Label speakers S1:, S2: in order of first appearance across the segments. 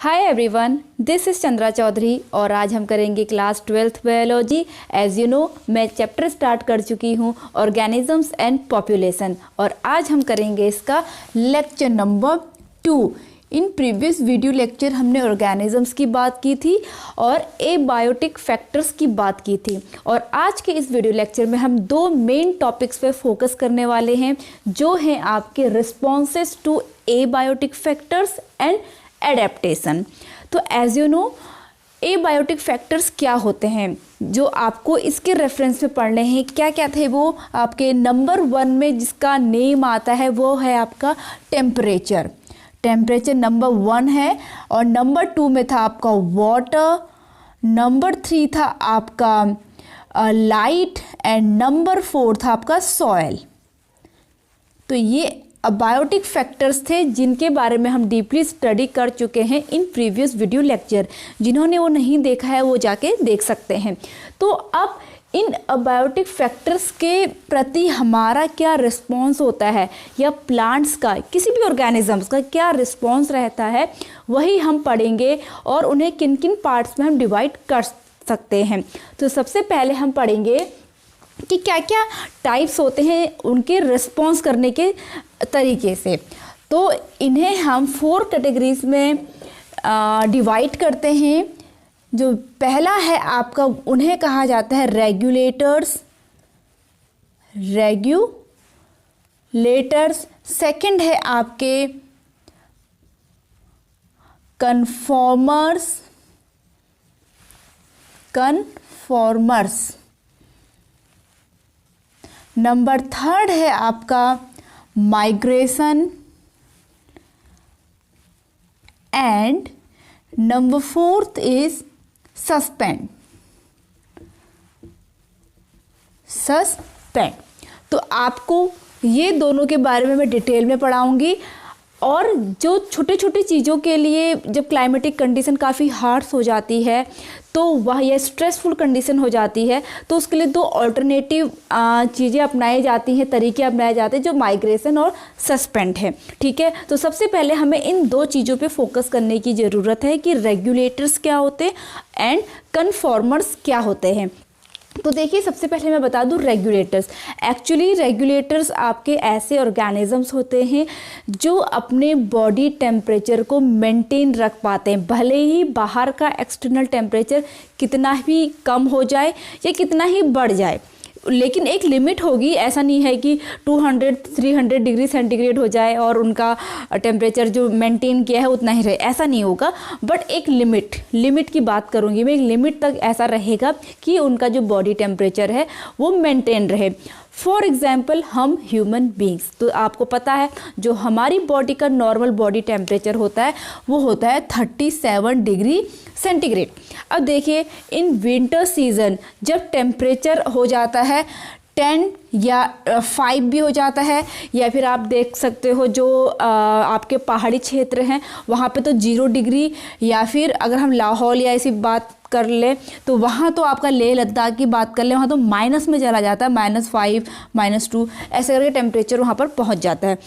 S1: Hi everyone, this is Chandra Chaudhary और आज हम करेंगे class 12th biology. As you know मैं चैप्टर स्टार्ट कर चुकी हूँ ऑर्गेनिजम्स एंड पॉपुलेशन और आज हम करेंगे इसका lecture number 2। In previous video lecture हमने ऑर्गेनिजम्स की बात की थी और एबायोटिक फैक्टर्स की बात की थी और आज के इस वीडियो लेक्चर में हम दो मेन टॉपिक्स पे फोकस करने वाले हैं जो हैं आपके responses to abiotic factors and adaptation. तो as you know abiotic factors क्या होते हैं जो आपको इसके रेफरेंस में पढ़ने हैं। क्या क्या थे वो आपके नंबर 1 में जिसका नेम आता है वो है आपका टेम्परेचर। टेम्परेचर नंबर 1 है और नंबर 2 में था आपका वाटर, नंबर 3 था आपका लाइट एंड नंबर 4 था आपका सॉयल। तो ये अबायोटिक फैक्टर्स थे जिनके बारे में हम डीपली स्टडी कर चुके हैं इन प्रीवियस वीडियो लेक्चर। जिन्होंने वो नहीं देखा है वो जाके देख सकते हैं। तो अब इन अबायोटिक फैक्टर्स के प्रति हमारा क्या रिस्पॉन्स होता है या प्लांट्स का किसी भी ऑर्गेनिजम्स का क्या रिस्पॉन्स रहता है वही हम पढ़ेंगे और उन्हें किन किन पार्ट्स में हम डिवाइड कर सकते हैं। तो सबसे पहले हम पढ़ेंगे कि क्या क्या टाइप्स होते हैं उनके रिस्पॉन्स करने के तरीके से। तो इन्हें हम 4 कैटेगरीज में डिवाइड करते हैं। जो पहला है आपका उन्हें कहा जाता है रेगुलेटर्स। सेकंड है आपके कन्फॉर्मर्स। नंबर 3 है आपका migration and number 4 is suspend. तो आपको ये दोनों के बारे में मैं डिटेल में पढ़ाऊंगी और जो छोटे छोटे चीज़ों के लिए जब क्लाइमेटिक कंडीशन काफ़ी हार्श हो जाती है तो वह यह स्ट्रेसफुल कंडीशन हो जाती है तो उसके लिए 2 अल्टरनेटिव चीज़ें अपनाई जाती हैं, तरीके अपनाए जाते हैं जो माइग्रेशन और सस्पेंड है। ठीक है, तो सबसे पहले हमें इन 2 चीज़ों पे फोकस करने की ज़रूरत है कि रेगुलेटर्स क्या होते हैं एंड कन्फॉर्मर्स क्या होते हैं। तो देखिए सबसे पहले मैं बता दूं रेगुलेटर्स। एक्चुअली रेगुलेटर्स आपके ऐसे ऑर्गेनिजम्स होते हैं जो अपने बॉडी टेम्परेचर को मेंटेन रख पाते हैं, भले ही बाहर का एक्सटर्नल टेम्परेचर कितना भी कम हो जाए या कितना ही बढ़ जाए, लेकिन एक लिमिट होगी। ऐसा नहीं है कि 200-300 डिग्री सेंटीग्रेड हो जाए और उनका टेम्परेचर जो मेंटेन किया है उतना ही रहे, ऐसा नहीं होगा। बट एक लिमिट की बात करूँगी मैं, एक लिमिट तक ऐसा रहेगा कि उनका जो बॉडी टेम्परेचर है वो मेंटेन रहे। फॉर एग्जाम्पल हम ह्यूमन बींग्स, तो आपको पता है जो हमारी बॉडी का नॉर्मल बॉडी टेम्परेचर होता है वो होता है 37 डिग्री सेंटीग्रेड। अब देखिए इन विंटर सीजन जब टेम्परेचर हो जाता है 10 या 5 भी हो जाता है, या फिर आप देख सकते हो जो आपके पहाड़ी क्षेत्र हैं वहाँ पे तो 0 डिग्री, या फिर अगर हम लाहौल या ऐसी बात कर ले तो वहाँ तो आपका लेह लद्दाख की बात कर ले वहाँ तो माइनस में चला जाता है, -5 -2 ऐसे करके टेम्परेचर वहाँ पर पहुँच जाता है।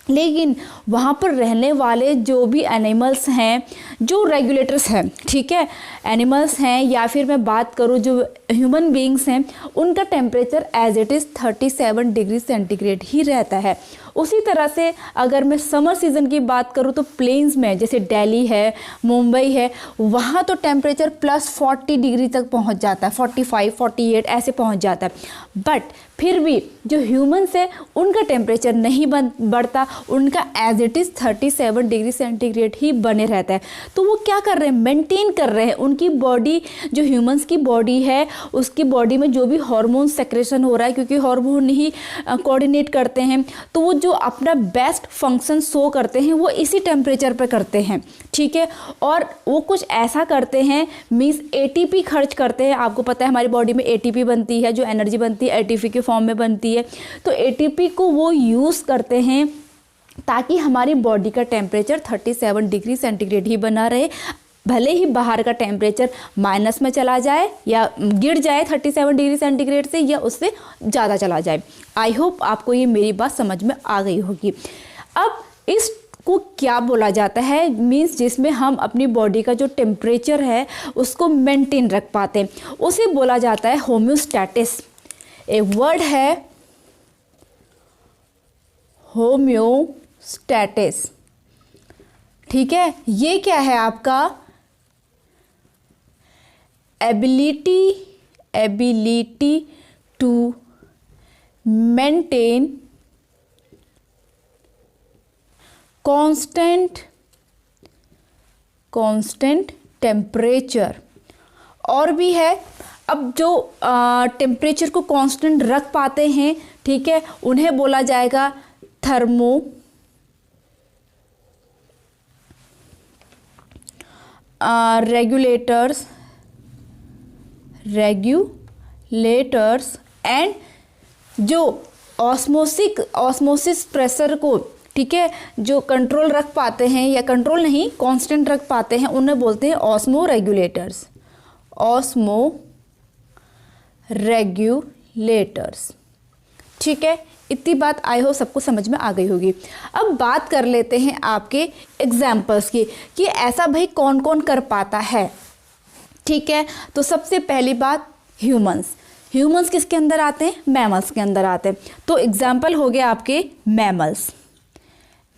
S1: लेकिन वहाँ पर रहने वाले जो भी एनिमल्स हैं जो रेगुलेटर्स हैं, ठीक है, एनिमल्स हैं या फिर मैं बात करूँ जो ह्यूमन बीइंग्स हैं, उनका temperature as it is 37 degree centigrade ही रहता है। उसी तरह से अगर मैं समर सीज़न की बात करूँ तो प्लेन्स में जैसे दिल्ली है, मुंबई है, वहाँ तो टेम्परेचर +40 डिग्री तक पहुँच जाता है, 45 48 ऐसे पहुँच जाता है। बट फिर भी जो ह्यूमन्स है उनका टेम्परेचर नहीं बढ़ता, उनका as it is 37 degree centigrade ही बने रहता है। तो वो क्या कर रहे हैं, मेंटेन कर रहे हैं उनकी बॉडी। जो ह्यूमन्स की बॉडी है उसकी बॉडी में जो भी हार्मोन सेक्रेशन हो रहा है, क्योंकि हार्मोन ही कोऑर्डिनेट करते हैं, तो वो जो अपना बेस्ट फंक्शन शो करते हैं वो इसी टेम्परेचर पर करते हैं। ठीक है, और वो कुछ ऐसा करते हैं मीन्स ATP खर्च करते हैं। आपको पता है हमारी बॉडी में ATP बनती है, जो एनर्जी बनती है ATP के फॉर्म में बनती है। तो ATP को वो यूज़ करते हैं ताकि हमारी बॉडी का टेम्परेचर 37 डिग्री सेंटीग्रेड ही बना रहे, भले ही बाहर का टेम्परेचर माइनस में चला जाए या गिर जाए 37 डिग्री सेंटीग्रेड से या उससे ज़्यादा चला जाए। आई होप आपको ये मेरी बात समझ में आ गई होगी। अब इस को क्या बोला जाता है, मीन्स जिसमें हम अपनी बॉडी का जो टेम्परेचर है उसको मेंटेन रख पाते हैं, उसे बोला जाता है होम्योस्टैटिस। एक वर्ड है होम्योस्टैटिस, ठीक है। ये क्या है आपका, ability to maintain constant temperature. और भी है, अब जो टेम्परेचर को कांस्टेंट रख पाते हैं, ठीक है, उन्हें बोला जाएगा रेगुलेटर्स एंड जो ऑस्मोसिस प्रेशर को, ठीक है, जो कंट्रोल रख पाते हैं, या कंट्रोल नहीं कांस्टेंट रख पाते हैं, उन्हें बोलते हैं ऑस्मो रेगुलेटर्स। ठीक है, इतनी बात आई हो सबको समझ में आ गई होगी। अब बात कर लेते हैं आपके एग्जाम्पल्स की कि ऐसा भाई कौन कौन कर पाता है। ठीक है, तो सबसे पहली बात ह्यूमंस किसके अंदर आते हैं, मैमल्स के अंदर आते हैं। तो एग्जाम्पल हो गया आपके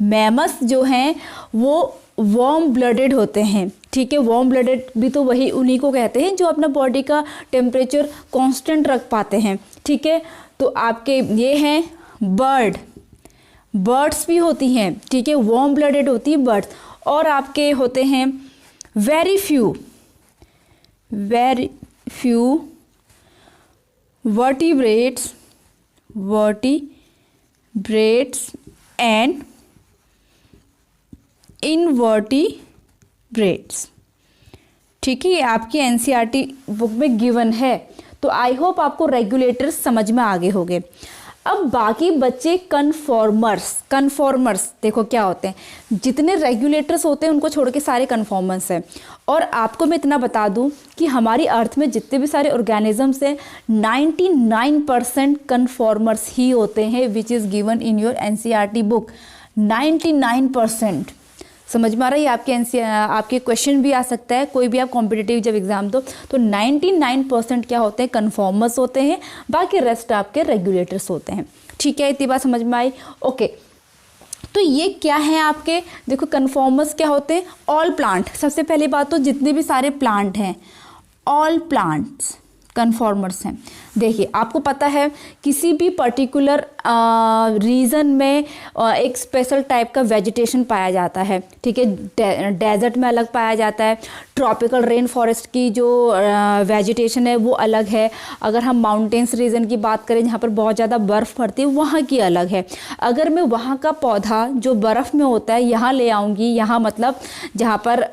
S1: मैमल्स जो हैं वो वार्म ब्लडेड होते हैं। ठीक है, वार्म ब्लडेड भी तो वही उन्हीं को कहते हैं जो अपना बॉडी का टेम्परेचर कांस्टेंट रख पाते हैं। ठीक है, तो आपके ये हैं बर्ड्स भी होती हैं। ठीक है, वार्म ब्लडेड होती है बर्ड्स। और आपके होते हैं very few vertebrates and invertebrates. ठीक है, ये आपकी एनसीईआरटी बुक में गिवन है। तो आई होप आपको रेगुलेटर्स समझ में आ गए होंगे। अब बाकी बच्चे कन्फॉर्मर्स देखो क्या होते हैं। जितने रेगुलेटर्स होते हैं उनको छोड़ के सारे कन्फॉर्मर्स हैं। और आपको मैं इतना बता दूं कि हमारी अर्थ में जितने भी सारे ऑर्गेनिजम्स हैं 99% कन्फॉर्मर्स ही होते हैं, which is given in your NCERT book. 99% समझ में आ रहा है। आपके क्वेश्चन भी आ सकता है, कोई भी आप कॉम्पिटिटिव जब एग्जाम दो तो 99% क्या होते हैं, कन्फॉर्मर्स होते हैं, बाकी रेस्ट आपके रेगुलेटर्स होते हैं। ठीक है, इतनी बात समझ में आई। ओके, तो ये क्या है आपके, देखो कन्फॉर्मर्स क्या होते हैं, ऑल प्लांट। सबसे पहली बात तो जितने भी सारे प्लांट हैं ऑल प्लांट्स कन्फॉर्मर्स हैं। देखिए आपको पता है किसी भी पर्टिकुलर रीजन में एक स्पेशल टाइप का वेजिटेशन पाया जाता है। ठीक है, डेजर्ट में अलग पाया जाता है, ट्रॉपिकल रेन फॉरेस्ट की जो वेजिटेशन है वो अलग है। अगर हम माउंटेन्स रीजन की बात करें जहाँ पर बहुत ज़्यादा बर्फ़ पड़ती है वहाँ की अलग है। अगर मैं वहाँ का पौधा जो बर्फ़ में होता है यहाँ ले आऊँगी, यहाँ मतलब जहाँ पर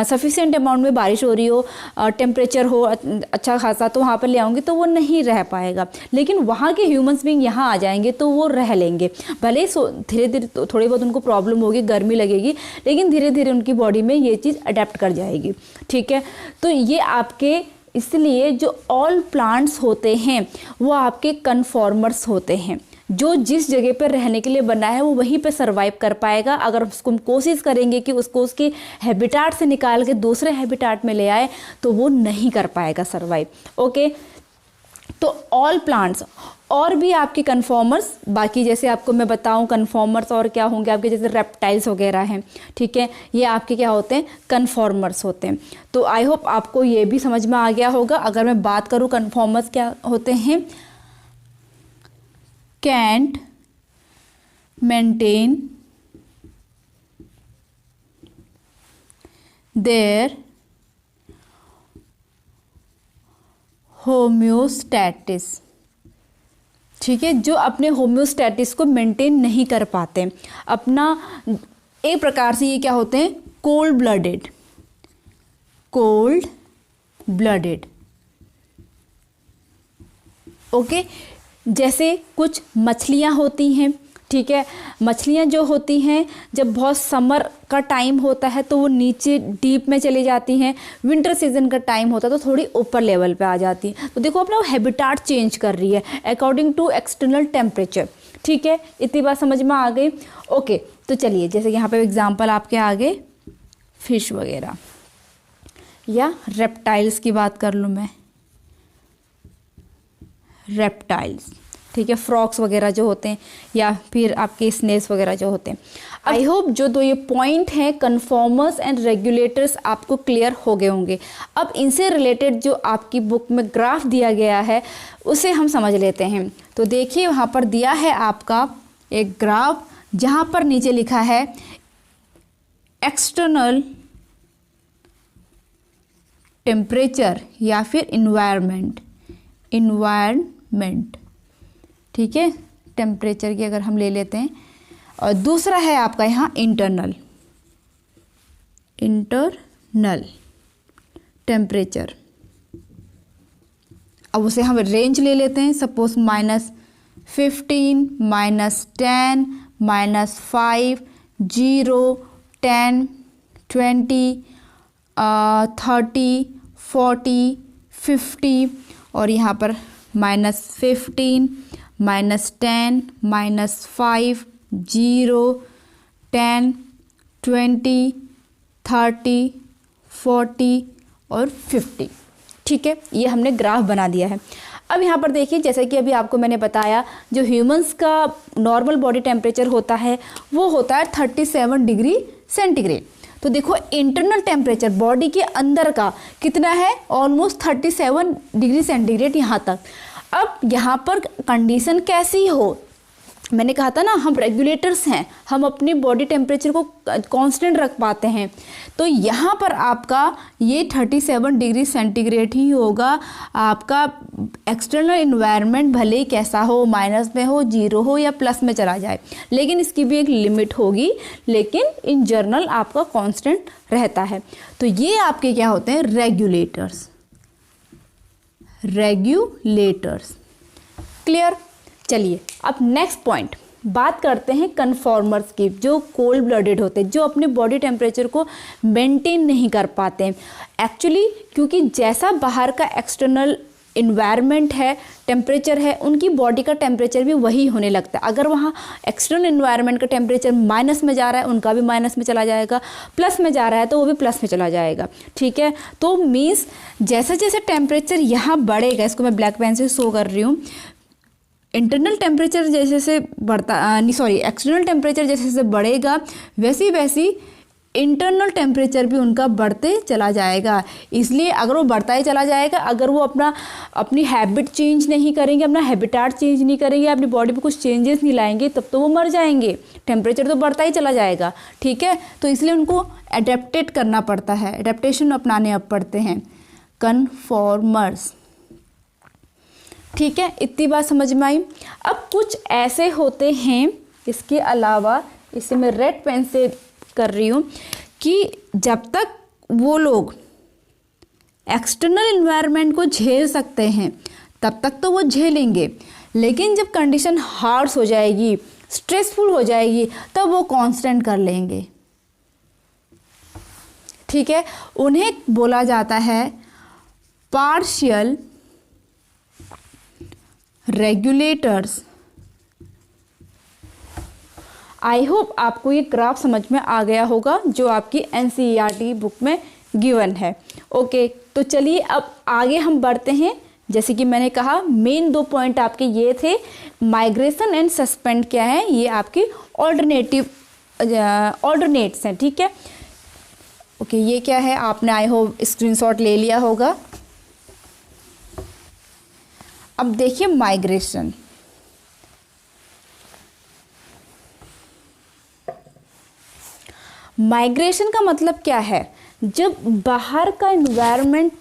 S1: सफिशिएंट अमाउंट में बारिश हो रही हो, टेम्परेचर हो अच्छा खासा, तो वहाँ पर ले आऊँगी तो वो नहीं रह पाएगा। लेकिन वहाँ के ह्यूमंस बीइंग यहाँ आ जाएंगे तो वो रह लेंगे। भले ही धीरे धीरे थोड़ी बहुत उनको प्रॉब्लम होगी, गर्मी लगेगी, लेकिन धीरे धीरे उनकी बॉडी में ये चीज़ अडेप्ट कर जाएगी। ठीक है, तो ये आपके इसलिए जो ऑल प्लांट्स होते हैं वो आपके कन्फॉर्मर्स होते हैं। जो जिस जगह पर रहने के लिए बना है वो वहीं पे सरवाइव कर पाएगा। अगर उसको हम कोशिश करेंगे कि उसको उसकी हैबिटाट से निकाल के दूसरे हैबिटाट में ले आए तो वो नहीं कर पाएगा सरवाइव। ओके, तो ऑल प्लांट्स। और भी आपके कन्फॉर्मर्स, बाकी जैसे आपको मैं बताऊं कन्फॉर्मर्स और क्या होंगे आपके, जैसे रेप्टाइल्स वगैरह हैं। ठीक है, ये आपके क्या होते हैं, कन्फॉर्मर्स होते हैं। तो आई होप आपको ये भी समझ में आ गया होगा। अगर मैं बात करूं कन्फॉर्मर्स क्या होते हैं, कैंट मेंटेन देयर होम्योस्टैटिस। ठीक है, जो अपने होम्योस्टैटिस को मेंटेन नहीं कर पाते अपना, एक प्रकार से ये क्या होते हैं, कोल्ड ब्लडेड। ओके, जैसे कुछ मछलियाँ होती हैं। ठीक है, मछलियाँ जो होती हैं जब बहुत समर का टाइम होता है तो वो नीचे डीप में चली जाती हैं, विंटर सीजन का टाइम होता है तो थोड़ी ऊपर लेवल पे आ जाती हैं। तो देखो अपना हैबिटाट चेंज कर रही है अकॉर्डिंग टू एक्सटर्नल टेम्परेचर। ठीक है, इतनी बात समझ में आ गई। ओके, तो चलिए, जैसे यहाँ पे एग्जांपल आपके आगे फिश वगैरह या रेप्टाइल्स की बात कर लूँ मैं, रेप्टाइल्स, ठीक है, फ्रॉक्स वगैरह जो होते हैं या फिर आपके स्नेक्स वगैरह जो होते हैं। आई होप जो दो ये पॉइंट हैं कन्फॉर्मर्स एंड रेगुलेटर्स आपको क्लियर हो गए होंगे। अब इनसे रिलेटेड जो आपकी बुक में ग्राफ दिया गया है उसे हम समझ लेते हैं। तो देखिए वहाँ पर दिया है आपका एक ग्राफ जहाँ पर नीचे लिखा है एक्सटर्नल टेम्परेचर या फिर इन्वायरमेंट, ठीक है, टेम्परेचर की अगर हम ले लेते हैं, और दूसरा है आपका यहाँ इंटरनल टेम्परेचर। अब उसे हम रेंज ले लेते हैं, सपोज -15, -10, -5, 0, 10, 20, 30, 40, 50 और यहाँ पर -15, -10, -5, 0, 10, 20, 30, 40 और 50। ठीक है, ये हमने ग्राफ बना दिया है। अब यहाँ पर देखिए, जैसे कि अभी आपको मैंने बताया, जो ह्यूमंस का नॉर्मल बॉडी टेम्परेचर होता है वो होता है 37 डिग्री सेंटीग्रेड। तो देखो इंटरनल टेम्परेचर बॉडी के अंदर का कितना है, ऑलमोस्ट 37 डिग्री सेंटीग्रेड यहाँ तक। अब यहाँ पर कंडीशन कैसी हो, मैंने कहा था ना हम रेगुलेटर्स हैं, हम अपनी बॉडी टेम्परेचर को कांस्टेंट रख पाते हैं। तो यहाँ पर आपका ये 37 डिग्री सेंटीग्रेड ही होगा। आपका एक्सटर्नल इन्वायरमेंट भले ही कैसा हो, माइनस में हो, 0 हो या प्लस में चला जाए, लेकिन इसकी भी एक लिमिट होगी, लेकिन इन जनरल आपका कांस्टेंट रहता है। तो ये आपके क्या होते हैं, रेगुलेटर्स। क्लियर। चलिए अब नेक्स्ट पॉइंट बात करते हैं कन्फॉर्मर्स की, जो कोल्ड ब्लडेड होते हैं, जो अपने बॉडी टेम्परेचर को मेंटेन नहीं कर पाते हैं। एक्चुअली क्योंकि जैसा बाहर का एक्सटर्नल इन्वायरमेंट है, टेम्परेचर है, उनकी बॉडी का टेम्परेचर भी वही होने लगता है। अगर वहाँ एक्सटर्नल इन्वायरमेंट का टेम्परेचर माइनस में जा रहा है, उनका भी माइनस में चला जाएगा, प्लस में जा रहा है तो वो भी प्लस में चला जाएगा। ठीक है, तो मीन्स जैसे जैसे टेम्परेचर यहाँ बढ़ेगा, इसको मैं ब्लैक पेन से शो कर रही हूँ, इंटरनल टेम्परेचर जैसे जैसे एक्सटर्नल टेम्परेचर जैसे जैसे बढ़ेगा वैसी वैसी इंटरनल टेम्परेचर भी उनका बढ़ते चला जाएगा। इसलिए अगर वो बढ़ता ही चला जाएगा, अगर वो अपनी हैबिट चेंज नहीं करेंगे, अपना हैबिटाट चेंज नहीं करेंगे, अपनी बॉडी में कुछ चेंजेस नहीं लाएंगे, तब तो वो मर जाएंगे। टेम्परेचर तो बढ़ता ही चला जाएगा। ठीक है, तो इसलिए उनको एडेप्टेड करना पड़ता है, एडेप्टेशन अपनाने अब पड़ते हैं कन्फॉर्मर्स। ठीक है, इतनी बात समझ में आई। अब कुछ ऐसे होते हैं, इसके अलावा, इसे मैं रेड पेन से कर रही हूँ, कि जब तक वो लोग एक्सटर्नल एनवायरनमेंट को झेल सकते हैं तब तक तो वो झेलेंगे, लेकिन जब कंडीशन हार्श हो जाएगी, स्ट्रेसफुल हो जाएगी, तब वो कांस्टेंट कर लेंगे। ठीक है, उन्हें बोला जाता है पार्शियल रेगुलेटर्स। आई होप आपको ये ग्राफ समझ में आ गया होगा जो आपकी एनसीईआरटी बुक में गिवन है। ओके, तो चलिए अब आगे हम बढ़ते हैं। जैसे कि मैंने कहा, मेन 2 पॉइंट आपके ये थे, माइग्रेशन एंड सस्पेंड क्या है, ये आपके ऑल्टरनेट्स हैं। ठीक है, ओके, ये क्या है आपने आई होप स्क्रीनशॉट ले लिया होगा। अब देखिए माइग्रेशन। माइग्रेशन का मतलब क्या है, जब बाहर का एनवायरनमेंट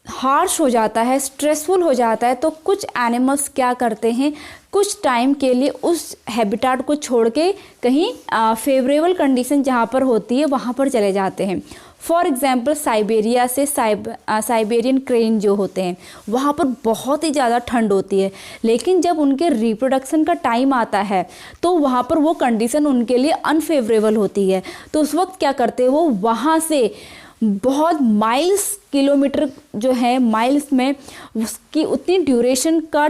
S1: हार्श हो जाता है, स्ट्रेसफुल हो जाता है, तो कुछ एनिमल्स क्या करते हैं, कुछ टाइम के लिए उस हैबिटाट को छोड़ के कहीं फेवरेबल कंडीशन जहाँ पर होती है वहाँ पर चले जाते हैं। फॉर एग्ज़ाम्पल साइबेरिया से साइबेरियन क्रेन जो होते हैं, वहाँ पर बहुत ही ज़्यादा ठंड होती है, लेकिन जब उनके रिप्रोडक्शन का टाइम आता है तो वहाँ पर वो कंडीशन उनके लिए अनफेवरेबल होती है। तो उस वक्त क्या करते हैं, वो वहाँ से बहुत माइल्स किलोमीटर जो है, माइल्स में उसकी उतनी ड्यूरेशन का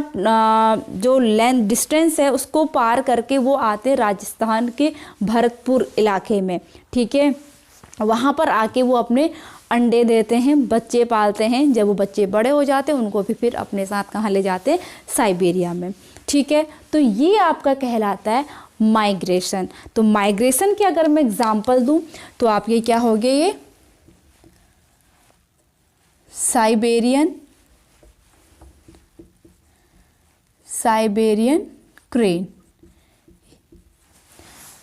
S1: जो लेंथ डिस्टेंस है उसको पार करके वो आते हैं राजस्थान के भरतपुर इलाके में। ठीक है, वहाँ पर आके वो अपने अंडे देते हैं, बच्चे पालते हैं। जब वो बच्चे बड़े हो जाते हैं उनको भी फिर अपने साथ कहाँ ले जाते हैं, साइबेरिया में। ठीक है, तो ये आपका कहलाता है माइग्रेशन। तो माइग्रेशन के अगर मैं एग्जांपल दूं तो आप ये क्या हो गए, ये साइबेरियन क्रेन।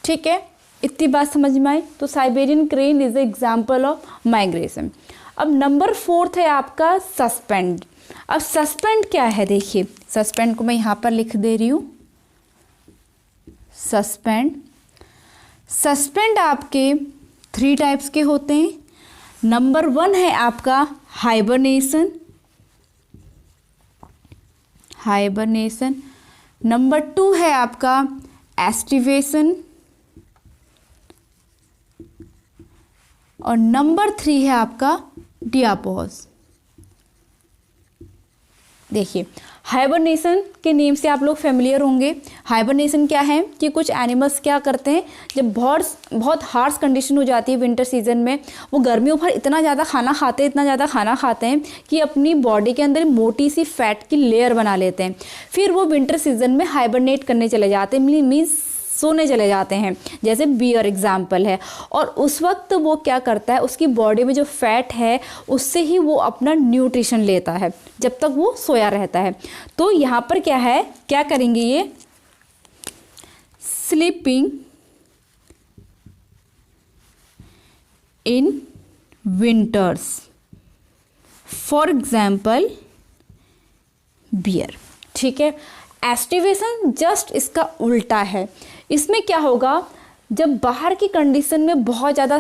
S1: ठीक है, इतनी बात समझ में आई। तो Siberian crane is example of migration. अब नंबर 4 है आपका सस्पेंड। अब सस्पेंड क्या है, देखिए सस्पेंड को मैं यहाँ पर लिख दे रही हूँ। सस्पेंड आपके 3 टाइप्स के होते हैं। नंबर 1 है आपका हाइबरनेशन। नंबर 2 है आपका एस्टिवेशन और नंबर 3 है आपका डियापॉज। देखिए हाइबरनेशन के नेम से आप लोग फेमिलियर होंगे। हाइबरनेशन क्या है कि कुछ एनिमल्स क्या करते हैं, जब बहुत हार्श कंडीशन हो जाती है विंटर सीजन में, वो गर्मियों भर इतना ज़्यादा खाना खाते हैं कि अपनी बॉडी के अंदर मोटी सी फैट की लेयर बना लेते हैं। फिर वो विंटर सीजन में हाइबरनेट करने चले जाते हैं, मीन्स सोने चले जाते हैं, जैसे बियर एग्जाम्पल है। और उस वक्त वो क्या करता है, उसकी बॉडी में जो फैट है उससे ही वो अपना न्यूट्रिशन लेता है जब तक वो सोया रहता है। तो यहाँ पर क्या है, क्या करेंगे, ये sleeping in winters, for example bear. ठीक है, एस्टिवेशन जस्ट इसका उल्टा है। इसमें क्या होगा, जब बाहर की कंडीशन में बहुत ज़्यादा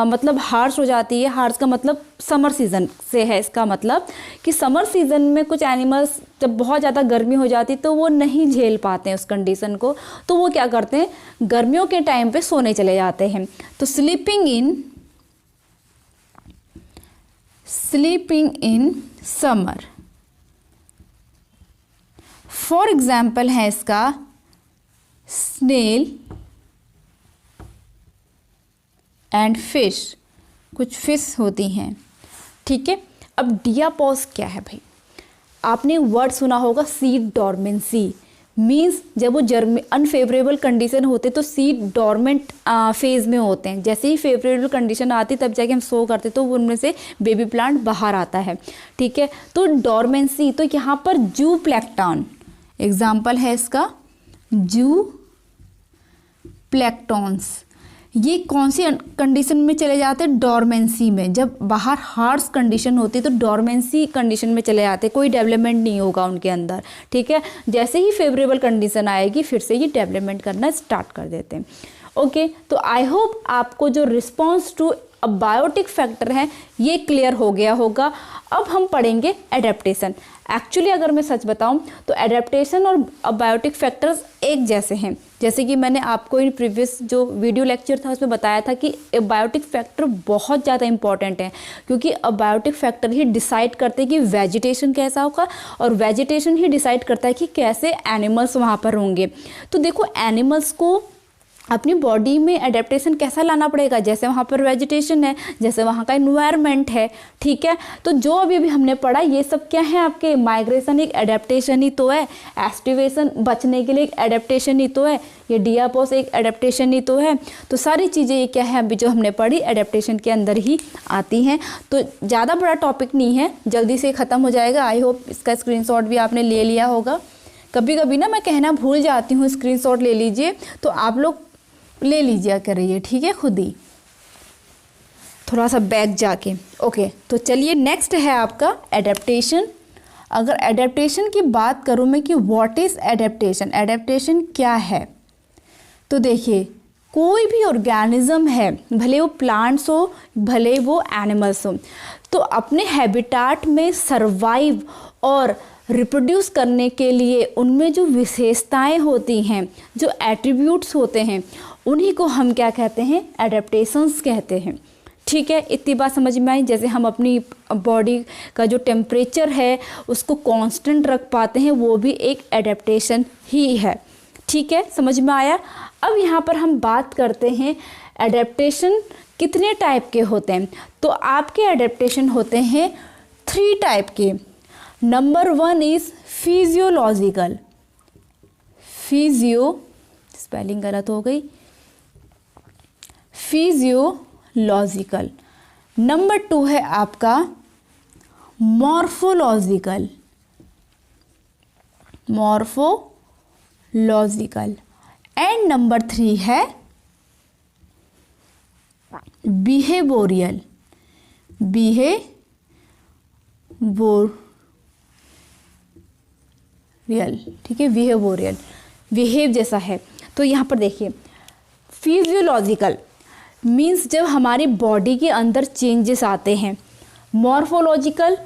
S1: मतलब हार्श हो जाती है, हार्श का मतलब समर सीज़न से है, इसका मतलब कि समर सीज़न में कुछ एनिमल्स जब बहुत ज़्यादा गर्मी हो जाती है तो वो नहीं झेल पाते हैं उस कंडीशन को, तो वो क्या करते हैं, गर्मियों के टाइम पे सोने चले जाते हैं। तो sleeping in summer, for example है इसका स्नेल एंड फिश, कुछ फिश होती हैं। ठीक है, अब डियापॉज क्या है भाई, आपने वर्ड सुना होगा सीड डॉर्मेंसी, मीन्स जब वो अनफेवरेबल कंडीशन होते तो सीड डॉर्मेंट फेज में होते हैं। जैसे ही फेवरेबल कंडीशन आती तब जाके हम सो करते तो उनमें से बेबी प्लांट बाहर आता है। ठीक है, तो डॉर्मेंसी, तो यहाँ पर जू प्लैंक्टन एग्जाम्पल है इसका, जू प्लैंक्टन्स। ये कौन सी कंडीशन में चले जाते हैं, डॉर्मेंसी में। जब बाहर हार्श कंडीशन होती है तो डॉर्मेंसी कंडीशन में चले जाते हैं, कोई डेवलपमेंट नहीं होगा उनके अंदर। ठीक है, जैसे ही फेवरेबल कंडीशन आएगी फिर से ये डेवलपमेंट करना स्टार्ट कर देते हैं। ओके, तो आई होप आपको जो रिस्पॉन्स टू अबायोटिक फैक्टर है ये क्लियर हो गया होगा। अब हम पढ़ेंगे एडेप्टेशन। एक्चुअली अगर मैं सच बताऊं तो एडेप्टेशन और अबायोटिक फैक्टर्स एक जैसे हैं। जैसे कि मैंने आपको इन प्रीवियस जो वीडियो लेक्चर था उसमें बताया था कि अबायोटिक फैक्टर बहुत ज़्यादा इंपॉर्टेंट है, क्योंकि अबायोटिक फैक्टर ही डिसाइड करते हैं कि वेजिटेशन कैसा होगा और वेजिटेशन ही डिसाइड करता है कि कैसे एनिमल्स वहाँ पर होंगे। तो देखो एनिमल्स को अपनी बॉडी में एडेप्टेशन कैसा लाना पड़ेगा, जैसे वहाँ पर वेजिटेशन है, जैसे वहाँ का इन्वायरमेंट है। ठीक है, तो जो अभी हमने पढ़ा ये सब क्या है आपके, माइग्रेशन एक एडेप्टेशन ही तो है, एस्टिवेशन बचने के लिए एक एडेप्टेशन ही तो है, ये डियापॉज एक एडेप्टेशन ही तो है। तो सारी चीज़ें ये क्या है अभी जो हमने पढ़ी एडेप्टेशन के अंदर ही आती हैं। तो ज़्यादा बड़ा टॉपिक नहीं है, जल्दी से ख़त्म हो जाएगा। आई होप इसका स्क्रीनशॉट भी आपने ले लिया होगा। कभी कभी ना मैं कहना भूल जाती हूँ, स्क्रीनशॉट ले लीजिए, तो आप लोग ले लीजिए करिए। ठीक है, खुद ही थोड़ा सा बैक जाके। ओके, तो चलिए नेक्स्ट है आपका एडेप्टेशन। अगर एडेप्टेशन की बात करूँ मैं कि व्हाट इज़ एडेप्टेशन, एडेप्टेशन क्या है, तो देखिए कोई भी ऑर्गेनिज्म है, भले वो प्लांट्स हो भले वो एनिमल्स हो, तो अपने हैबिटाट में सरवाइव और रिप्रोड्यूस करने के लिए उनमें जो विशेषताएं होती हैं, जो एट्रीब्यूट्स होते हैं, उन्हीं को हम क्या कहते हैं, एडेप्टेशंस कहते हैं। ठीक है, इतनी बात समझ में आई। जैसे हम अपनी बॉडी का जो टेम्परेचर है उसको कांस्टेंट रख पाते हैं, वो भी एक एडेप्टेशन ही है। ठीक है, समझ में आया। अब यहाँ पर हम बात करते हैं एडेप्टेशन कितने टाइप के होते हैं। तो आपके एडेप्टेशन होते हैं 3 टाइप के। नंबर 1 इज फिजियोलॉजिकल, स्पेलिंग गलत हो गई, फिजियोलॉजिकल। नंबर 2 है आपका मॉर्फोलॉजिकल, एंड नंबर 3 है बिहेवियरल, ठीक है, बिहेवियरल, बिहेव जैसा है। तो यहाँ पर देखिए, फिजियोलॉजिकल मीन्स जब हमारी बॉडी के अंदर चेंजेस आते हैं। मॉर्फोलॉजिकल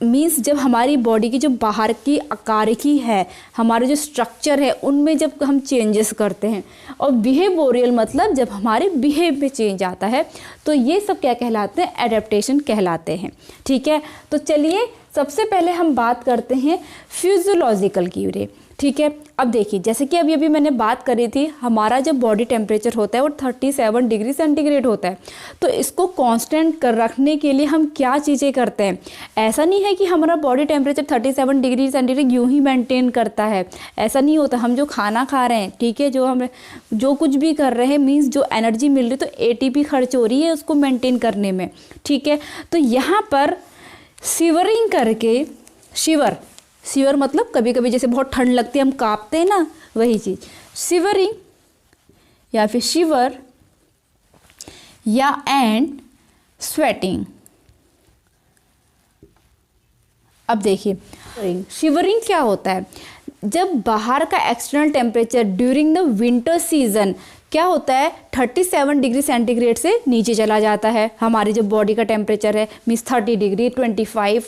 S1: मीन्स जब हमारी बॉडी की जो बाहर की आकारिकी है, हमारे जो स्ट्रक्चर है, उनमें जब हम चेंजेस करते हैं। और बिहेवियरल मतलब जब हमारे बिहेव में चेंज आता है। तो ये सब क्या कहलाते हैं, एडेप्टेशन कहलाते हैं। ठीक है, तो चलिए सबसे पहले हम बात करते हैं फिजियोलॉजिकल की रे। ठीक है, अब देखिए, जैसे कि अभी मैंने बात करी थी, हमारा जो बॉडी टेम्परेचर होता है वो 37 डिग्री सेंटीग्रेड होता है। तो इसको कांस्टेंट कर रखने के लिए हम क्या चीज़ें करते हैं। ऐसा नहीं है कि हमारा बॉडी टेम्परेचर 37 डिग्री सेंटीग्रेड यूं ही मेंटेन करता है, ऐसा नहीं होता। हम जो खाना खा रहे हैं, ठीक है, जो कुछ भी कर रहे हैं, मीन्स जो एनर्जी मिल रही है, तो ATP खर्च हो रही है उसको मेंटेन करने में। ठीक है, तो यहाँ पर शिवरिंग करके, शिवर मतलब कभी कभी जैसे बहुत ठंड लगती है, हम कांपते हैं ना, वही चीज़ शिवरिंग या फिर शिवर या एंड स्वेटिंग। अब देखिए, शिवरिंग क्या होता है, जब बाहर का external temperature during the winter season क्या होता है, 37 डिग्री सेंटीग्रेड से नीचे चला जाता है। हमारी जो बॉडी का टेम्परेचर है, मीन्स 30 डिग्री, 25,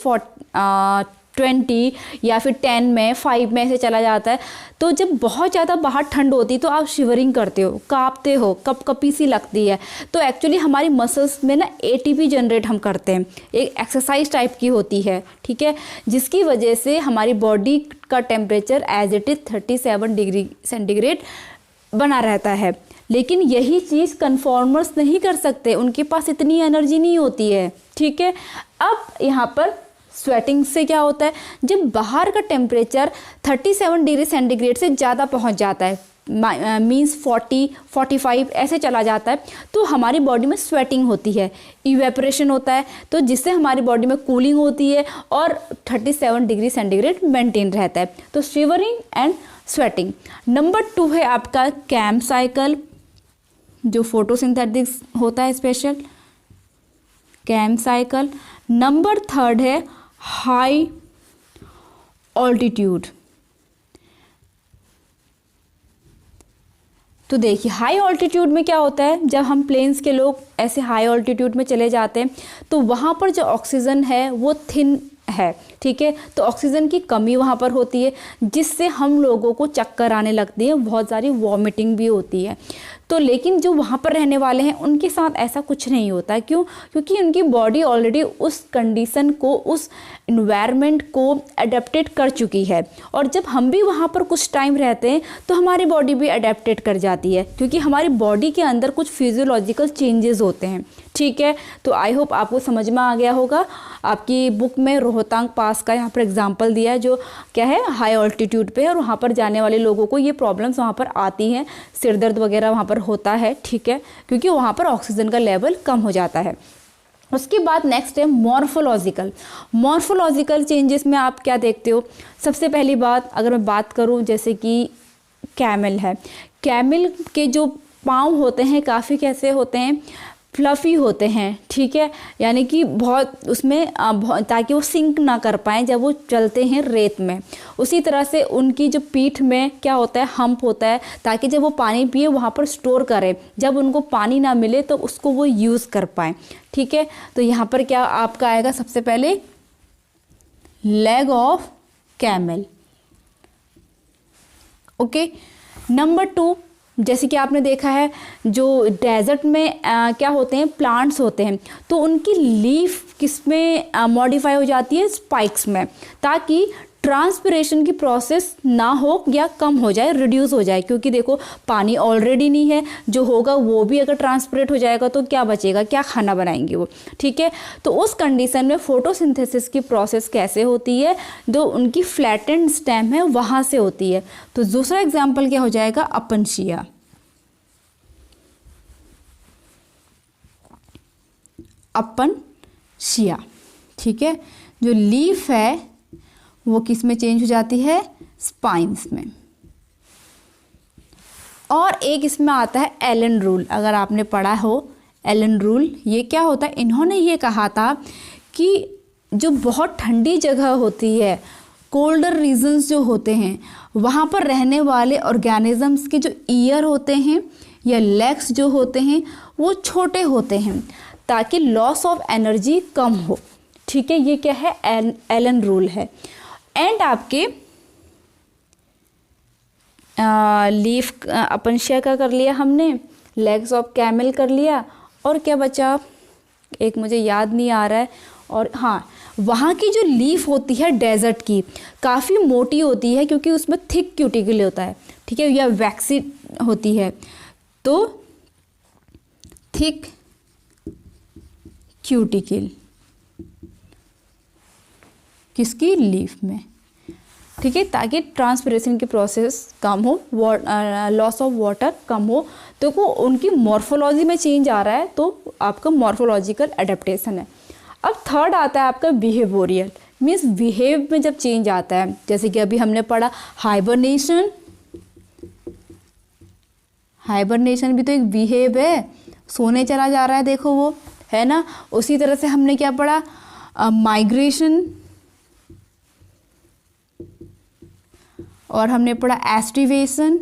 S1: 20 या फिर 10 में, 5 में से चला जाता है। तो जब बहुत ज़्यादा बाहर ठंड होती है तो आप शिवरिंग करते हो, कांपते हो, कपकपी सी लगती है। तो एक्चुअली हमारी मसल्स में ना ATP जनरेट हम करते हैं, एक एक्सरसाइज टाइप की होती है। ठीक है, जिसकी वजह से हमारी बॉडी का temperature as it is 37 degree centigrade बना रहता है। लेकिन यही चीज़ कन्फॉर्मर्स नहीं कर सकते, उनके पास इतनी एनर्जी नहीं होती है। ठीक है, अब यहाँ पर स्वेटिंग से क्या होता है, जब बाहर का टेम्परेचर 37 डिग्री सेंटीग्रेड से ज़्यादा पहुँच जाता है, मीन्स 40, 45 ऐसे चला जाता है, तो हमारी बॉडी में स्वेटिंग होती है, इवेपोरेशन होता है, तो जिससे हमारी बॉडी में कूलिंग होती है और 37 डिग्री सेंटीग्रेड मेंटेन रहता है। तो शिवरिंग एंड स्वेटिंग। नंबर 2 है आपका कैम्प साइकिल, जो फोटोसिंथेटिक्स होता है स्पेशल, कैम्प साइकिल। नंबर 3 है हाई ऑल्टीट्यूड। तो देखिए, हाई ऑल्टीट्यूड में क्या होता है, जब हम प्लेन्स के लोग ऐसे हाई ऑल्टीट्यूड में चले जाते हैं तो वहाँ पर जो ऑक्सीजन है वो थिन है। ठीक है, तो ऑक्सीजन की कमी वहाँ पर होती है, जिससे हम लोगों को चक्कर आने लगती है, बहुत सारी वॉमिटिंग भी होती है। तो लेकिन जो वहाँ पर रहने वाले हैं उनके साथ ऐसा कुछ नहीं होता। क्यों? क्योंकि उनकी बॉडी ऑलरेडी उस कंडीशन को, उस इन्वायरमेंट को अडेप्टेड कर चुकी है। और जब हम भी वहाँ पर कुछ टाइम रहते हैं तो हमारी बॉडी भी अडेप्टेड कर जाती है, क्योंकि हमारी बॉडी के अंदर कुछ फिजियोलॉजिकल चेंजेस होते हैं। ठीक है, तो आई होप आपको समझ में आ गया होगा। आपकी बुक में रोहतांग पास का यहाँ पर एग्जाम्पल दिया है, जो क्या है हाई ऑल्टीट्यूड पे है, और वहाँ पर जाने वाले लोगों को ये प्रॉब्लम्स वहाँ पर आती हैं, सिर दर्द वगैरह वहाँ पर होता है। ठीक है, क्योंकि वहाँ पर ऑक्सीजन का लेवल कम हो जाता है। उसके बाद नेक्स्ट है मॉर्फोलॉजिकल। मॉर्फोलॉजिकल चेंजेस में आप क्या देखते हो, सबसे पहली बात अगर मैं बात करूँ, जैसे कि कैमल है, कैमल के जो पाँव होते हैं काफ़ी कैसे होते हैं, फ्लफ़ी होते हैं। ठीक है, यानी कि बहुत उसमें ताकि वो सिंक ना कर पाएँ जब वो चलते हैं रेत में। उसी तरह से उनकी जो पीठ में क्या होता है, हम्प होता है, ताकि जब वो पानी पिए वहाँ पर स्टोर करें, जब उनको पानी ना मिले तो उसको वो यूज़ कर पाएँ। ठीक है, तो यहाँ पर क्या आपका आएगा, सबसे पहले leg of camel. Okay, number 2 जैसे कि आपने देखा है जो डेजर्ट में क्या होते हैं, प्लांट्स होते हैं, तो उनकी लीफ किस में मॉडिफाई हो जाती है, स्पाइक्स में, ताकि ट्रांसपिरेशन की प्रोसेस ना हो या कम हो जाए, रिड्यूस हो जाए। क्योंकि देखो पानी ऑलरेडी नहीं है, जो होगा वो भी अगर ट्रांसपिरेट हो जाएगा तो क्या बचेगा, क्या खाना बनाएंगे वो, ठीक है। तो उस कंडीशन में फोटोसिंथेसिस की प्रोसेस कैसे होती है, जो उनकी फ्लैटेंड स्टेम है वहाँ से होती है। तो दूसरा एग्जाम्पल क्या हो जाएगा, अपनशिया। अपनशिया, ठीक है। जो लीफ है वो किस में चेंज हो जाती है, स्पाइन्स में। और एक इसमें आता है एलन रूल, अगर आपने पढ़ा हो एलन रूल। ये क्या होता है, इन्होंने ये कहा था कि जो बहुत ठंडी जगह होती है, कोल्डर रीजन्स जो होते हैं, वहाँ पर रहने वाले ऑर्गेनिजम्स के जो ईयर होते हैं या लेग्स जो होते हैं वो छोटे होते हैं, ताकि लॉस ऑफ एनर्जी कम हो, ठीक है। ये क्या है, एलन रूल है। एंड आपके लीफ अपनशिया का कर लिया हमने, लेग्स ऑफ कैमल कर लिया, और क्या बचा, एक मुझे याद नहीं आ रहा है। और हाँ, वहाँ की जो लीफ होती है डेजर्ट की, काफ़ी मोटी होती है क्योंकि उसमें थिक क्यूटिकल होता है, ठीक है, या वैक्सी होती है, तो थिक क्यूटिकल किसकी, लीफ में, ठीक है, ताकि ट्रांसपिरेशन की प्रोसेस कम हो, लॉस ऑफ वाटर कम हो। तो वो उनकी मॉर्फोलॉजी में चेंज आ रहा है, तो आपका मॉर्फोलॉजिकल एडेप्टेशन है। अब थर्ड आता है आपका बिहेवियरल, मीन्स बिहेव में जब चेंज आता है, जैसे कि अभी हमने पढ़ा हाइबरनेशन। हाइबरनेशन भी तो एक बिहेव है, सोने चला जा रहा है, देखो वो है ना। उसी तरह से हमने क्या पढ़ा, माइग्रेशन, और हमने पढ़ा एस्टिवेशन,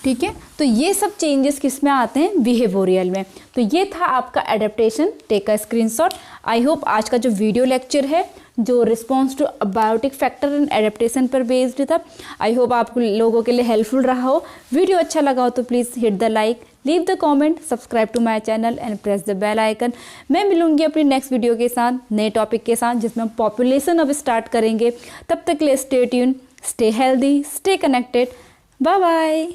S1: ठीक है। तो ये सब चेंजेस किस में आते हैं, बिहेवियरल में। तो ये था आपका adaptation, take a screenshot. I hope आज का जो वीडियो लेक्चर है जो response to abiotic factor and adaptation पर बेस्ड था, आई होप आप लोगों के लिए हेल्पफुल रहा हो। वीडियो अच्छा लगा हो तो please hit the like, leave the comment, subscribe to my channel and press the bell icon. मैं मिलूंगी अपनी नेक्स्ट वीडियो के साथ, नए टॉपिक के साथ, जिसमें हम पॉपुलेशन अब स्टार्ट करेंगे। तब तक के लिए stay tune, stay healthy, stay connected, bye bye.